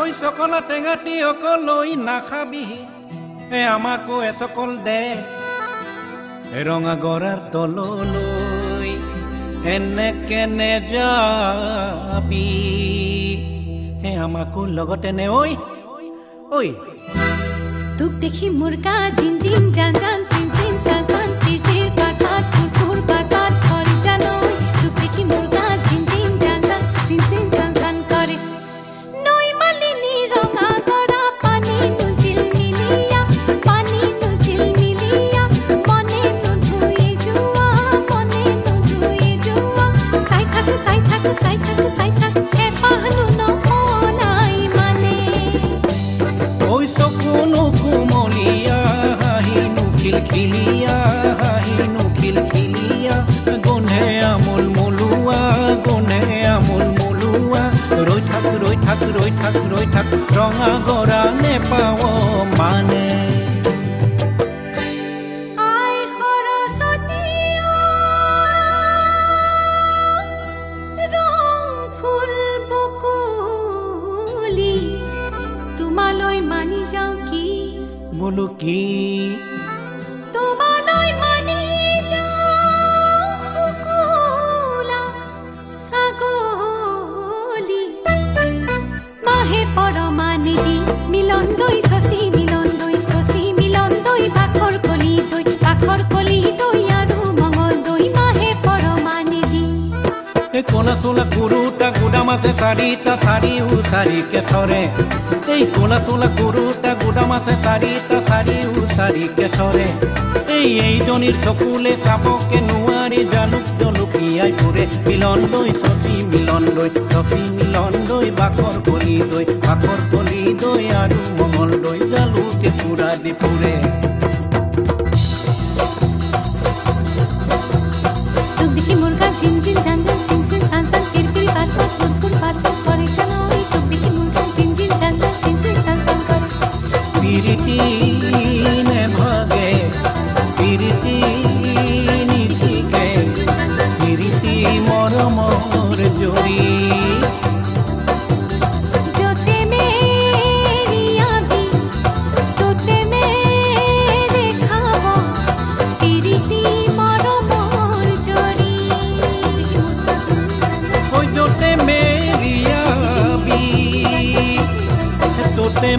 ওই সকলা টেঙাটি অকলৈ নাখাবি আমাকো এসকল দে ৰঙা গৰাৰ তললৈ এনেকে নেযাবি আমাকো লগতে নে ঐ ঐ তোক দেখি মুৰ্গা জিন জিন জান জান চিন চিন চান চান চিচিৰ পাতাত কুকুৰ পাতাত কৰি জানৈ তোক দেখি মুৰ্গা জিন জিন জান জান চিন চিন চান চান কৰে নৈ মালিনী ৰঙা গৰা পানী নুজিল মিলিয়া মনে নুধুই যোৱা চাই থাকো এপাহনো নহলাই মানে ঐ চকুনো কুমলীয়া হাঁহিনো খিলখিলিয়া গোন্ধে আমোল মলুৱা ৰৈ থাক ৰঙা গৰা নেপাৱ মানে আই সৰস্বতী ৰং ফুল বকুলি তোমালৈ মানি যাওঁ কি বোলো কি তোমালৈ মানি যাওঁ শুকুলা ছাগলী মাহে পৰমানিধি মিলন দৈ শশী বাখৰ কলি দৈ আৰু মঙল দৈ মাহে পৰমানিধি এই কোলা চোলা কুৰুটা গুদাম আছে চাৰিটা চাৰিও চাৰিকে ধৰে এই কোলা চোলা কুৰুটা গুদাম আছে চাৰিটা চাৰিও চাৰিকে ধৰে এইজনীৰ চকুলে চাবকে নোৱাৰি জলুকিয়াই ফুৰে মিলন দৈ শশী মিলন দৈ বাখৰ কলি দৈ আৰু মঙল দৈ জালুকে পুৰা দি ফুৰে তোক দেখি মুৰ্গা জিন জিন জান জান চিন চিন চান চান কিৰকিৰ পাতাত কুকুৰ পাতাত কৰে জানৈ তোক দেখি মুৰ্গা জিন জিন জান জান চিন চিন চান চান কৰে পিৰিতি নেভাগে পিৰিতি নিশিকে পিৰিতি মৰমৰ জৰি যতে মেৰিয়াবি তোতে মেৰে খাব পিৰিতি মৰমৰ জৰি ঐ যতে মেৰিয়াবি তোতে